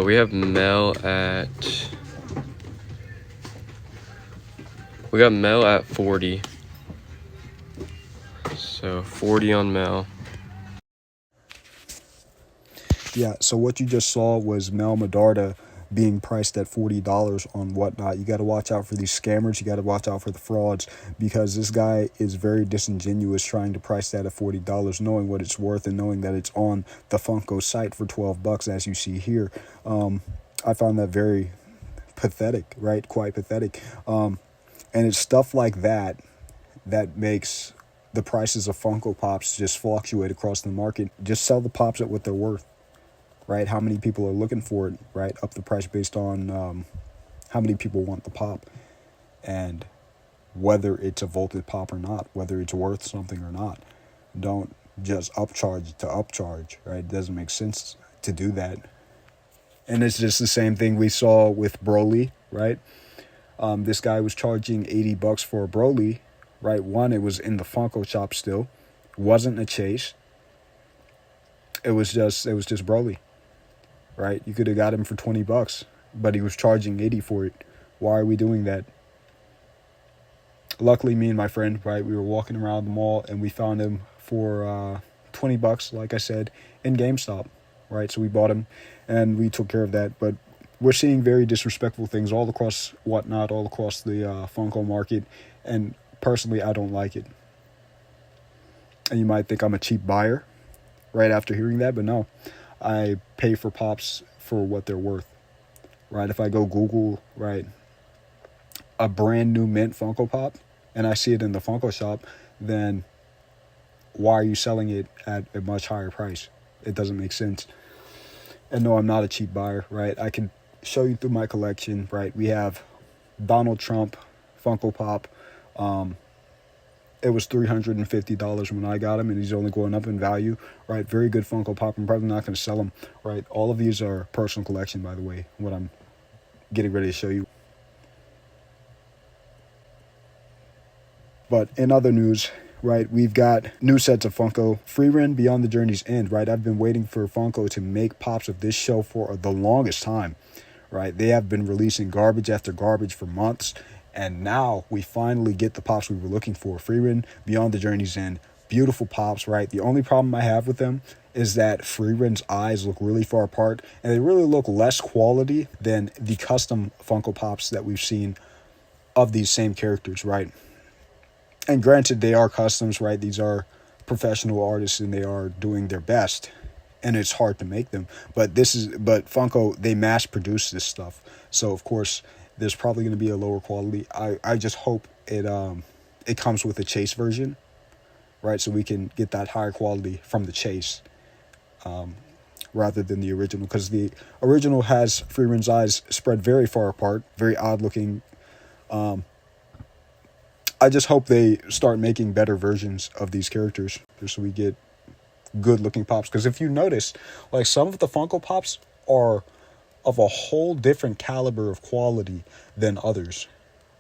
We have Mel at... We got Mel at 40. So 40 on Mel. Yeah, so what you just saw was Mel Medarda being priced at $40 on Whatnot. You got to watch out for these scammers. You got to watch out for the frauds, because this guy is very disingenuous trying to price that at $40, knowing what it's worth and knowing that it's on the Funko site for $12, as you see here. I found that very pathetic, right? Quite pathetic. And it's stuff like that that makes the prices of Funko Pops just fluctuate across the market. Just sell the Pops at what they're worth, right? How many people are looking for it, right? Up the price based on how many people want the Pop, and whether it's a vaulted Pop or not, whether it's worth something or not. Don't just upcharge to upcharge, right? It doesn't make sense to do that. And it's just the same thing we saw with Broly, right? This guy was charging $80 for a Broly, right? One, it was in the Funko shop still. It wasn't a chase. It was just Broly, right? You could have got him for $20, but he was charging 80 for it. Why are we doing that? Luckily, me and my friend, right, we were walking around the mall and we found him for $20, like I said, in GameStop, right? So we bought him and we took care of that. But we're seeing very disrespectful things all across Whatnot, all across the Funko market, and personally, I don't like it. And you might think I'm a cheap buyer right after hearing that, but no. I pay for Pops for what they're worth, right? If I go Google, right, a brand new mint Funko Pop, and I see it in the Funko shop, then why are you selling it at a much higher price? It doesn't make sense. And no, I'm not a cheap buyer, right? I can show you through my collection, right? We have Donald Trump Funko Pop. It was $350 when I got him, and he's only going up in value, right? Very good Funko Pop. I'm probably not going to sell him, right? All of these are personal collection, by the way, what I'm getting ready to show you. But in other news, right, we've got new sets of Funko. Freerun Beyond the Journey's End, right? I've been waiting for Funko to make Pops of this show for the longest time, right? They have been releasing garbage after garbage for months, and now we finally get the Pops we were looking for. Freerun Beyond the Journey's End. Beautiful Pops, right? The only problem I have with them is that Freerun's eyes look really far apart, and they really look less quality than the custom Funko Pops that we've seen of these same characters, right? And granted, they are customs, right? These are professional artists and they are doing their best, and it's hard to make them. But Funko, they mass produce this stuff. So of course, there's probably going to be a lower quality. I just hope it comes with a chase version, right? So we can get that higher quality from the chase, rather than the original, because the original has Freerun's eyes spread very far apart, very odd looking. I just hope they start making better versions of these characters just so we get good looking Pops. Because if you notice, like, some of the Funko Pops are of a whole different caliber of quality than others,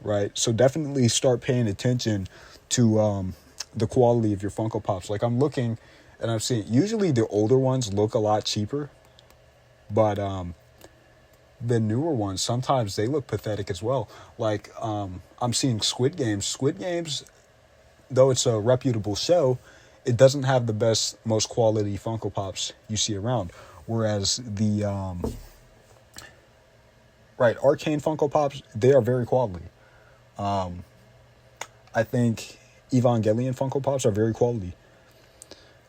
right? So definitely start paying attention to the quality of your Funko Pops. Like, I'm looking and I'm seeing, usually the older ones look a lot cheaper, but the newer ones, sometimes they look pathetic as well. Like, I'm seeing Squid Games. Squid Games, though it's a reputable show, it doesn't have the best, most quality Funko Pops you see around. Whereas the, Arcane Funko Pops, they are very quality. I think Evangelion Funko Pops are very quality.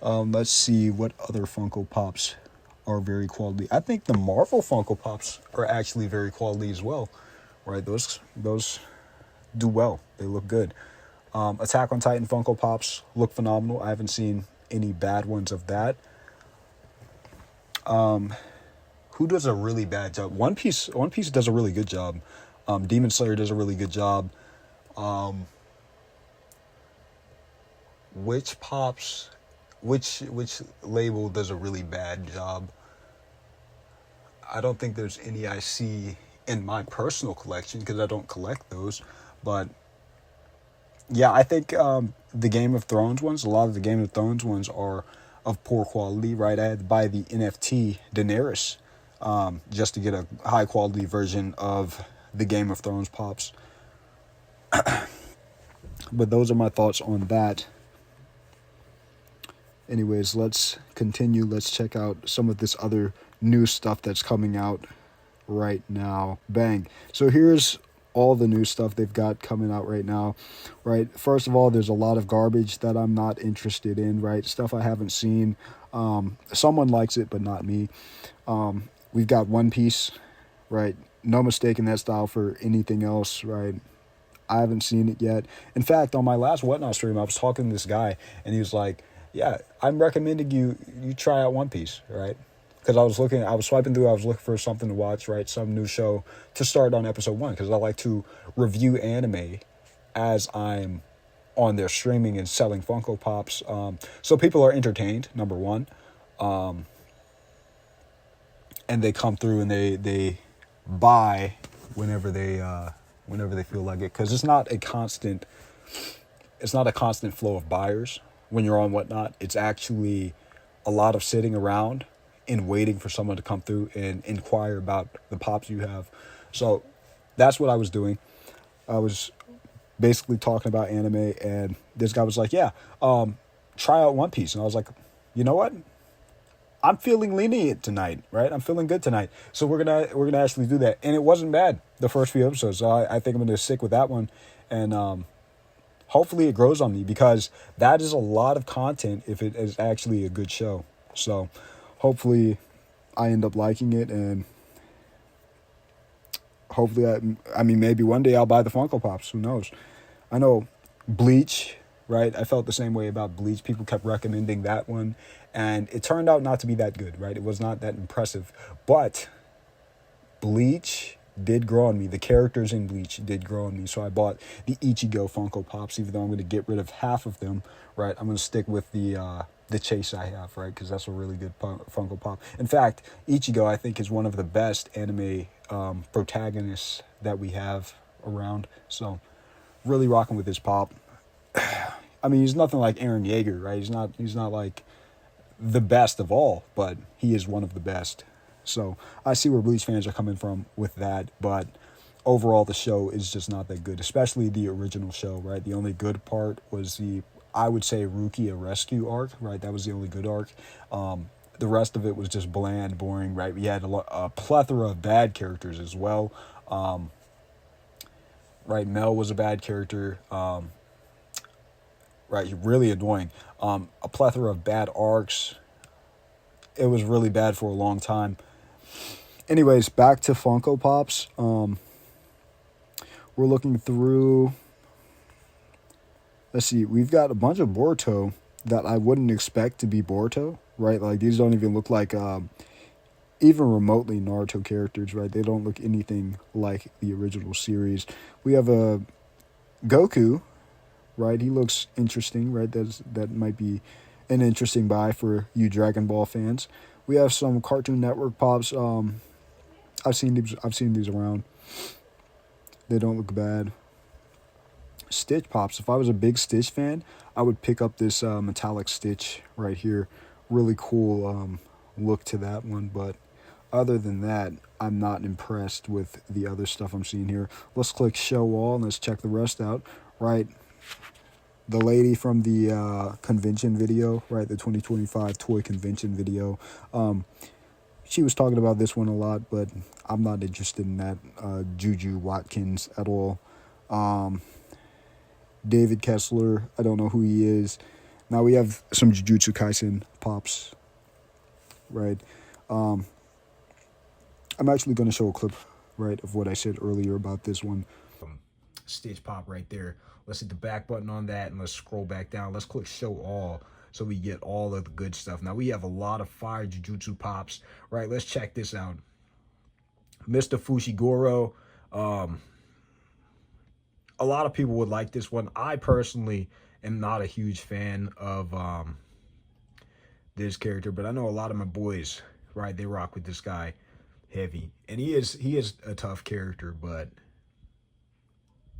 Let's see what other Funko Pops are very quality. I think the Marvel Funko Pops are actually very quality as well, right? Those do well. They look good. Attack on Titan Funko Pops look phenomenal. I haven't seen any bad ones of that. Who does a really bad job? One Piece does a really good job. Demon Slayer does a really good job. Which label does a really bad job? I don't think there's any I see in my personal collection, because I don't collect those. But yeah, I think the Game of Thrones ones, a lot of the Game of Thrones ones are of poor quality, right? I had to buy the NFT Daenerys just to get a high quality version of the Game of Thrones pops. But those are my thoughts on that. Anyways, let's continue. Let's check out some of this other new stuff that's coming out right now. Bang. So here's all the new stuff they've got coming out right now, right? First of all, there's a lot of garbage that I'm not interested in, right? Stuff I haven't seen. Someone likes it, but not me. We've got One Piece, right? No mistaking that style for anything else, right? I haven't seen it yet. In fact, on my last Whatnot stream, I was talking to this guy, and he was like, yeah, I'm recommending you try out One Piece, right? Because I was swiping through, I was looking for something to watch, right? Some new show to start on episode 1, because I like to review anime as I'm on their streaming and selling Funko Pops. So people are entertained, number one. And they come through and they buy whenever they feel like it, because it's not a constant flow of buyers when you're on Whatnot. It's actually a lot of sitting around and waiting for someone to come through and inquire about the pops you have. So that's what I was doing. I was basically talking about anime, and this guy was like, yeah, try out One Piece. And I was like, you know what? I'm feeling lenient tonight, right? I'm feeling good tonight. So we're gonna actually do that. And it wasn't bad, the first few episodes. So I think I'm gonna stick with that one. And hopefully it grows on me, because that is a lot of content if it is actually a good show. So hopefully I end up liking it, and hopefully I mean, maybe one day I'll buy the Funko Pops. Who knows? I know Bleach, right? I felt the same way about Bleach. People kept recommending that one, and it turned out not to be that good, right? It was not that impressive. But Bleach did grow on me. The characters in Bleach did grow on me. So I bought the Ichigo Funko Pops, even though I'm going to get rid of half of them, right? I'm going to stick with the Chase I have, right? Because that's a really good Funko Pop. In fact, Ichigo, I think, is one of the best anime protagonists that we have around. So really rocking with this pop. I mean, he's nothing like Eren Yeager, right? He's not like the best of all, but he is one of the best. So I see where Bleach fans are coming from with that, but overall the show is just not that good, especially the original show, right? The only good part was I would say, Rukia Rescue arc, right? That was the only good arc. The rest of it was just bland, boring, right? We had a plethora of bad characters as well. Right, Mel was a bad character. Right, really annoying. A plethora of bad arcs. It was really bad for a long time. Anyways, back to Funko Pops. We're looking through. Let's see. We've got a bunch of Boruto that I wouldn't expect to be Boruto, right? Like, these don't even look like even remotely Naruto characters, right? They don't look anything like the original series. We have a Goku, right? He looks interesting, right? That might be an interesting buy for you Dragon Ball fans. We have some Cartoon Network pops. I've seen these around. They don't look bad. Stitch pops. If I was a big Stitch fan, I would pick up this metallic Stitch right here. Really cool look to that one. But other than that, I'm not impressed with the other stuff I'm seeing here. Let's click show all and let's check the rest out. Right. The lady from the convention video, right, the 2025 toy convention video, she was talking about this one a lot, but I'm not interested in that. Juju Watkins at all. David Kessler, I don't know who he is. Now we have some Jujutsu Kaisen pops, right? I'm actually going to show a clip, right, of what I said earlier about this one. Stitch pop right there. Let's hit the back button on that, and let's scroll back down. Let's click show all so we get all of the good stuff. Now we have a lot of fire Jujutsu pops, right? Let's check this out. Mr. Fushiguro. A lot of people would like this one. I personally am not a huge fan of this character, but I know a lot of my boys, right, they rock with this guy heavy. And he is a tough character, but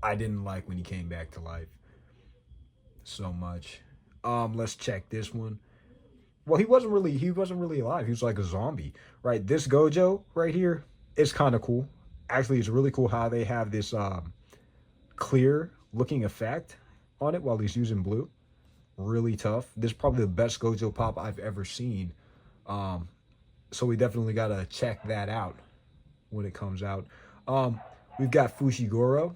I didn't like when he came back to life so much. Let's check this one. well, he wasn't really alive. He was like a zombie, right? This Gojo right here is kind of cool. Actually, it's really cool how they have this clear looking effect on it while he's using blue. Really tough. This is probably the best Gojo pop I've ever seen. Um, so we definitely gotta check that out when it comes out. We've got Fushiguro,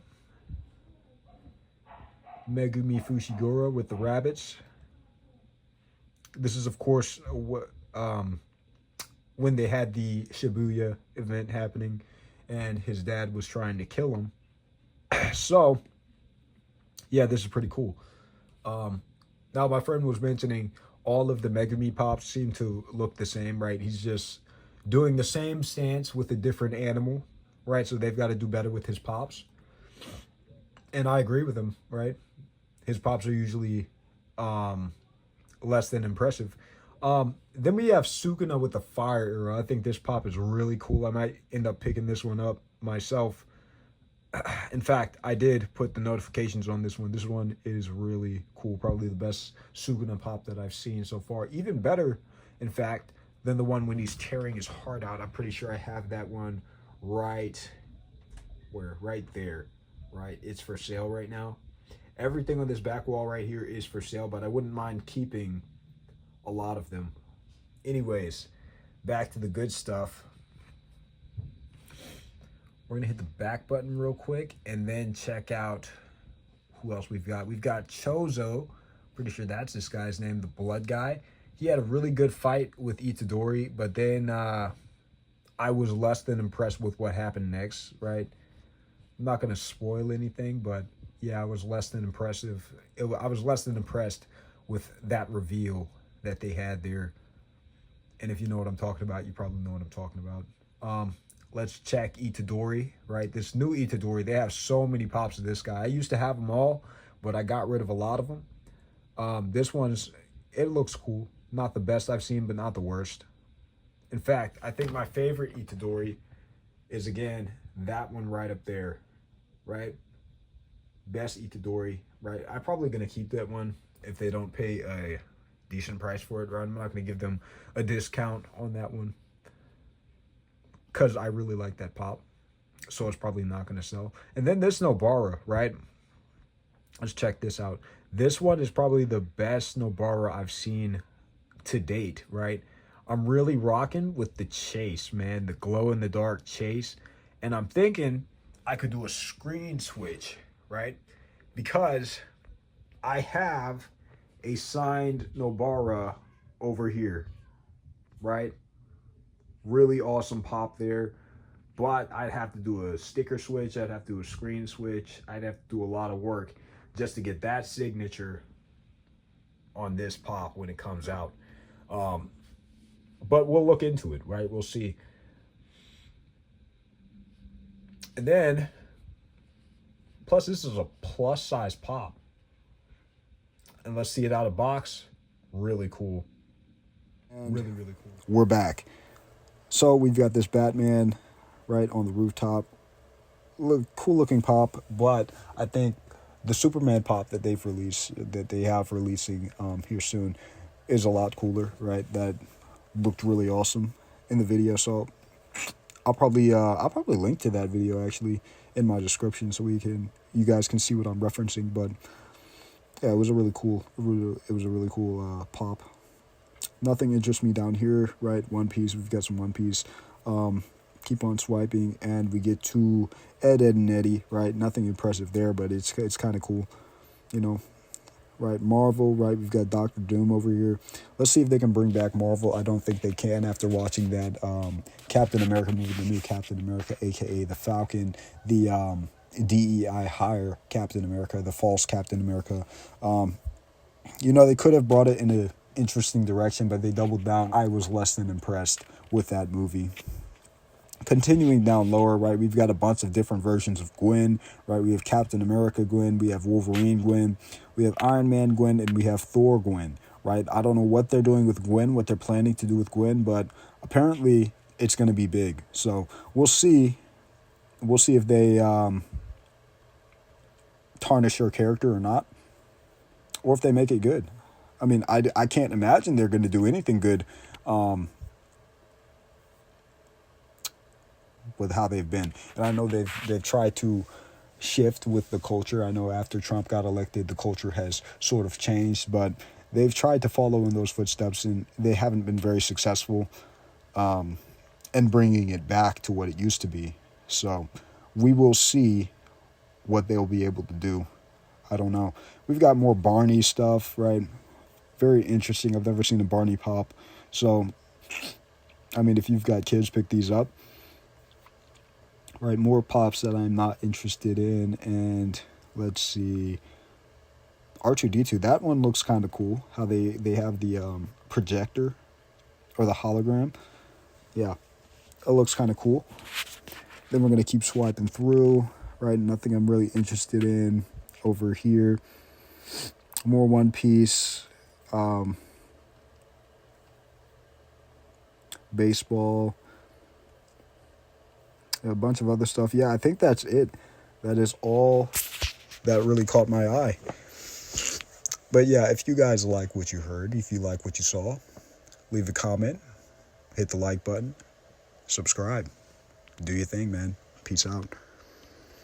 Megumi Fushiguro with the rabbits. This is, of course, when they had the Shibuya event happening, and his dad was trying to kill him. So, yeah, this is pretty cool. Now, my friend was mentioning all of the Megami pops seem to look the same, right? He's just doing the same stance with a different animal, right? So they've got to do better with his pops. And I agree with him, right? His pops are usually less than impressive. Then we have Sukuna with the fire era. I think this pop is really cool. I might end up picking this one up myself. In fact, I did put the notifications on this one. This one is really cool. Probably the best Sukuna pop that I've seen so far. Even better, in fact, than the one when he's tearing his heart out. I'm pretty sure I have that one right where? Right there, right? It's for sale right now. Everything on this back wall right here is for sale, but I wouldn't mind keeping a lot of them. Anyways, back to the good stuff. We're gonna hit the back button real quick and then check out who else we've got. We've got Chozo. Pretty sure that's this guy's name, the blood guy. He had a really good fight with Itadori, but then I was less than impressed with what happened next, right? I'm not gonna spoil anything, but yeah, I was less than impressive. I was less than impressed with that reveal that they had there. And if you know what I'm talking about, you probably know what I'm talking about. Let's check Itadori, right? This new Itadori, they have so many pops of this guy. I used to have them all, but I got rid of a lot of them. This one's, it looks cool. Not the best I've seen, but not the worst. In fact, I think my favorite Itadori is, again, that one right up there, right? Best Itadori, right? I'm probably going to keep that one if they don't pay a decent price for it, right? I'm not going to give them a discount on that one because I really like that pop. So it's probably not going to sell. And then this Nobara, right? Let's check this out. This one is probably the best Nobara I've seen to date, right? I'm really rocking with the chase, man. The glow-in-the-dark chase. And I'm thinking I could do a screen switch, right? Because I have a signed Nobara over here, right? Really awesome pop there. But I'd have to do a sticker switch. I'd have to do a screen switch. I'd have to do a lot of work just to get that signature on this pop when it comes out. But we'll look into it, right? We'll see. And then, plus this is a plus size pop. And let's see it out of box. Really cool. And really, really cool. We're back. So we've got this Batman right on the rooftop. Cool looking pop, but I think the Superman pop that they have releasing here soon is a lot cooler, right? That looked really awesome in the video. So I'll probably link to that video actually in my description so you guys can see what I'm referencing. But yeah, it was a really cool pop. Nothing interests me down here, right? One Piece, we've got some One Piece. Keep on swiping and we get to Ed, and Eddie, right? Nothing impressive there, but it's kind of cool, you know. Right, Marvel, right? We've got Doctor Doom over here. Let's see if they can bring back Marvel. I don't think they can after watching that Captain America movie, the new Captain America, a.k.a. the Falcon, the DEI hire Captain America, the false Captain America. You know, they could have brought it in an interesting direction, but they doubled down. I was less than impressed with that movie. Continuing down lower, right, we've got a bunch of different versions of Gwen, right? We have Captain America Gwen, we have Wolverine Gwen, we have Iron Man Gwen, and we have Thor Gwen, right? I don't know what they're doing with Gwen, what they're planning to do with Gwen, but apparently it's going to be big. So we'll see. We'll see if they tarnish her character or not, or if they make it good. I mean, I can't imagine they're going to do anything good with how they've been. And I know they've tried to shift with the culture. I know after Trump got elected, the culture has sort of changed, but they've tried to follow in those footsteps, and they haven't been very successful in bringing it back to what it used to be. So we will see what they'll be able to do. I don't know. We've got more Barney stuff, right? Very interesting. I've never seen a Barney pop. So, I mean, if you've got kids, pick these up. Right, more pops that I'm not interested in. And let's see. R2-D2. That one looks kind of cool. How they have the projector or the hologram. Yeah, it looks kind of cool. Then we're going to keep swiping through. Right, nothing I'm really interested in over here. More One Piece. Baseball. A bunch of other stuff. Yeah, I think that's it. That is all that really caught my eye. But yeah, if you guys like what you heard, if you like what you saw, leave a comment, hit the like button, subscribe. Do your thing, man. Peace out.